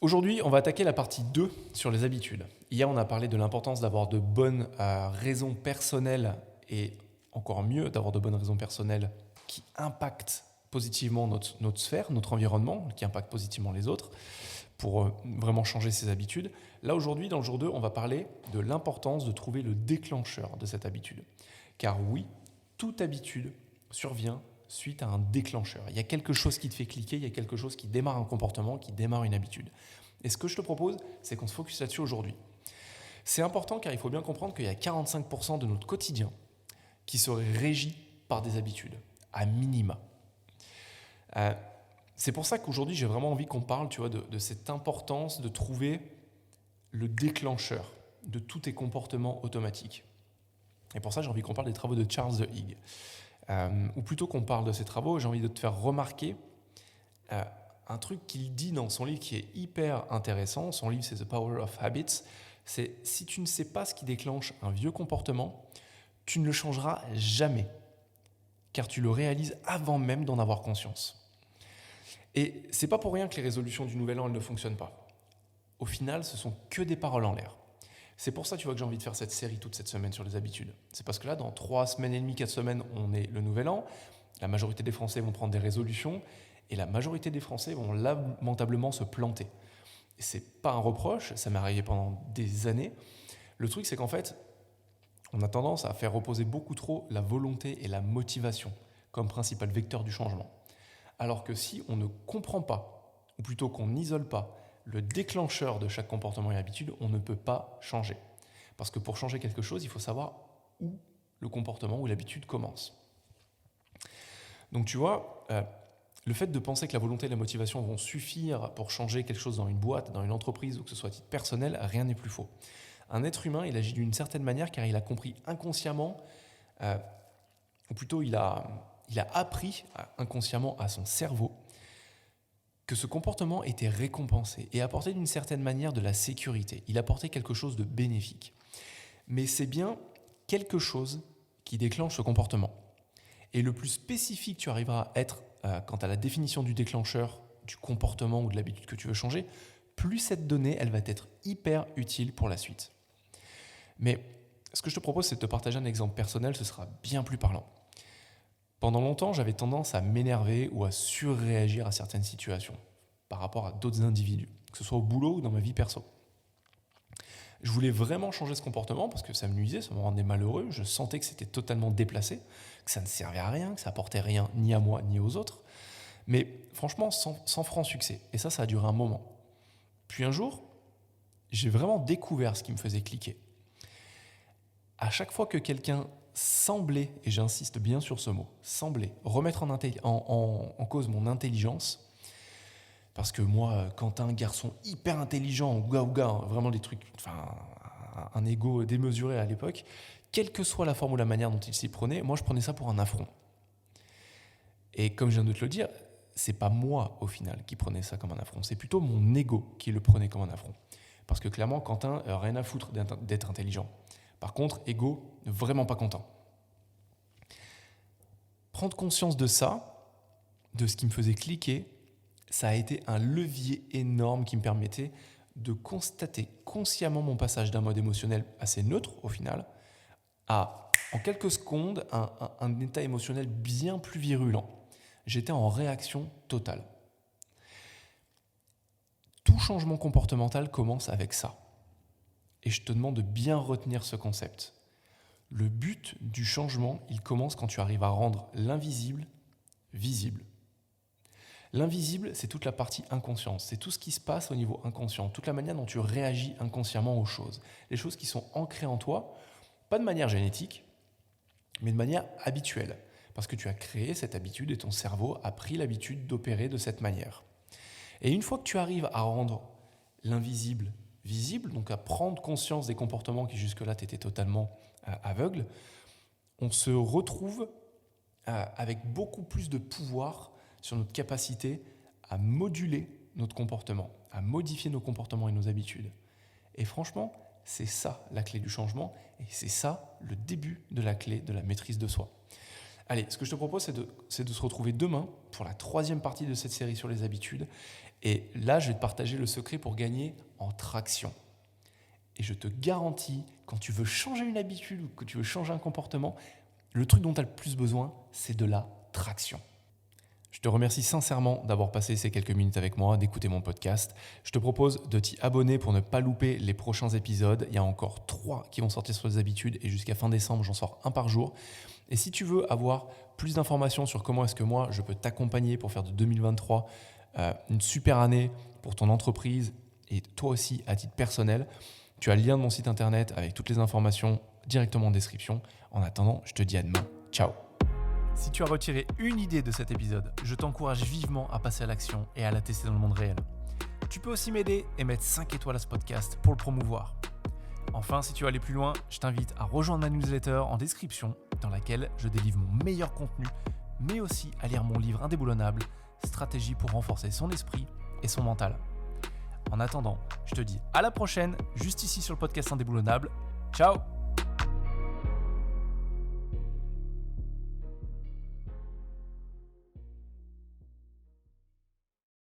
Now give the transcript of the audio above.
Aujourd'hui, on va attaquer la partie 2 sur les habitudes. Hier, on a parlé de l'importance d'avoir de bonnes raisons personnelles et encore mieux d'avoir de bonnes raisons personnelles qui impactent positivement notre sphère, notre environnement, qui impactent positivement les autres pour vraiment changer ses habitudes. Là, aujourd'hui, dans le jour 2, on va parler de l'importance de trouver le déclencheur de cette habitude. Car oui, toute habitude survient suite à un déclencheur. Il y a quelque chose qui te fait cliquer, il y a quelque chose qui démarre un comportement, qui démarre une habitude. Et ce que je te propose, c'est qu'on se focus là-dessus aujourd'hui. C'est important car il faut bien comprendre qu'il y a 45% de notre quotidien qui serait régi par des habitudes, à minima. C'est pour ça qu'aujourd'hui, j'ai vraiment envie qu'on parle de cette importance de trouver le déclencheur de tous tes comportements automatiques. Et pour ça, j'ai envie qu'on parle des travaux de Charles Duhigg. Ou plutôt qu'on parle de ces travaux, j'ai envie de te faire remarquer un truc qu'il dit dans son livre qui est hyper intéressant. Son livre, c'est The Power of Habits. C'est si tu ne sais pas ce qui déclenche un vieux comportement, tu ne le changeras jamais, car tu le réalises avant même d'en avoir conscience. Et c'est pas pour rien que les résolutions du Nouvel An, elles ne fonctionnent pas. Au final, ce sont que des paroles en l'air. C'est pour ça, tu vois, que j'ai envie de faire cette série toute cette semaine sur les habitudes. C'est parce que là, dans 3 semaines et demie, 4 semaines, on est le Nouvel An. La majorité des Français vont prendre des résolutions et la majorité des Français vont lamentablement se planter. Et c'est pas un reproche, ça m'est arrivé pendant des années. Le truc, c'est qu'en fait, on a tendance à faire reposer beaucoup trop la volonté et la motivation comme principal vecteur du changement. Alors que si on ne comprend pas, ou plutôt qu'on n'isole pas, le déclencheur de chaque comportement et habitude, on ne peut pas changer. Parce que pour changer quelque chose, il faut savoir où le comportement ou l'habitude commence. Donc tu vois, le fait de penser que la volonté et la motivation vont suffire pour changer quelque chose dans une boîte, dans une entreprise ou que ce soit à titre personnel, rien n'est plus faux. Un être humain, il agit d'une certaine manière car il a compris inconsciemment, ou plutôt il a appris inconsciemment à son cerveau que ce comportement était récompensé et apportait d'une certaine manière de la sécurité. Il apportait quelque chose de bénéfique. Mais c'est bien quelque chose qui déclenche ce comportement. Et le plus spécifique tu arriveras à être quant à la définition du déclencheur, du comportement ou de l'habitude que tu veux changer, plus cette donnée, elle va être hyper utile pour la suite. Mais ce que je te propose, c'est de te partager un exemple personnel, ce sera bien plus parlant. Pendant longtemps, j'avais tendance à m'énerver ou à surréagir à certaines situations par rapport à d'autres individus, que ce soit au boulot ou dans ma vie perso. Je voulais vraiment changer ce comportement parce que ça me nuisait, ça me rendait malheureux, je sentais que c'était totalement déplacé, que ça ne servait à rien, que ça apportait rien ni à moi ni aux autres. Mais franchement, sans franc succès. Et ça a duré un moment. Puis un jour, j'ai vraiment découvert ce qui me faisait cliquer. À chaque fois que quelqu'un semblait, et j'insiste bien sur ce mot, semblait remettre en cause mon intelligence, parce que moi, Quentin, garçon hyper intelligent, ouga, vraiment des trucs, un ego démesuré à l'époque, quelle que soit la forme ou la manière dont il s'y prenait, moi je prenais ça pour un affront. Et comme je viens de te le dire, c'est pas moi au final qui prenais ça comme un affront, c'est plutôt mon ego qui le prenait comme un affront. Parce que clairement, Quentin, rien à foutre d'être intelligent. Par contre, ego, vraiment pas content. Prendre conscience de ça, de ce qui me faisait cliquer, ça a été un levier énorme qui me permettait de constater consciemment mon passage d'un mode émotionnel assez neutre au final à, en quelques secondes, un état émotionnel bien plus virulent. J'étais en réaction totale. Tout changement comportemental commence avec ça. Et je te demande de bien retenir ce concept. Le but du changement, il commence quand tu arrives à rendre l'invisible visible. L'invisible, c'est toute la partie inconsciente, c'est tout ce qui se passe au niveau inconscient, toute la manière dont tu réagis inconsciemment aux choses. Les choses qui sont ancrées en toi, pas de manière génétique, mais de manière habituelle. Parce que tu as créé cette habitude et ton cerveau a pris l'habitude d'opérer de cette manière. Et une fois que tu arrives à rendre l'invisible visible, donc à prendre conscience des comportements qui jusque-là t'étaient totalement aveugles, on se retrouve avec beaucoup plus de pouvoir sur notre capacité à moduler notre comportement, à modifier nos comportements et nos habitudes. Et franchement, c'est ça la clé du changement et c'est ça le début de la clé de la maîtrise de soi. Allez, ce que je te propose, c'est de se retrouver demain pour la 3e partie de cette série sur les habitudes Et là, je vais te partager le secret pour gagner en traction. Et je te garantis, quand tu veux changer une habitude ou que tu veux changer un comportement, le truc dont tu as le plus besoin, c'est de la traction. Je te remercie sincèrement d'avoir passé ces quelques minutes avec moi, d'écouter mon podcast. Je te propose de t'y abonner pour ne pas louper les prochains épisodes. Il y a encore 3 qui vont sortir sur les habitudes et jusqu'à fin décembre, j'en sors un par jour. Et si tu veux avoir plus d'informations sur comment est-ce que moi, je peux t'accompagner pour faire de 2023 une super année pour ton entreprise et toi aussi à titre personnel, tu as le lien de mon site internet avec toutes les informations directement en description. En attendant, je te dis à demain. Ciao. Si tu as retiré une idée de cet épisode, je t'encourage vivement à passer à l'action et à la tester dans le monde réel. Tu peux aussi m'aider et mettre 5 étoiles à ce podcast pour le promouvoir. Enfin, si tu veux aller plus loin, je t'invite à rejoindre ma newsletter en description dans laquelle je délivre mon meilleur contenu, mais aussi à lire mon livre indéboulonnable, Stratégie pour renforcer son esprit et son mental. En attendant, je te dis à la prochaine, juste ici sur le podcast Indéboulonnable. Ciao!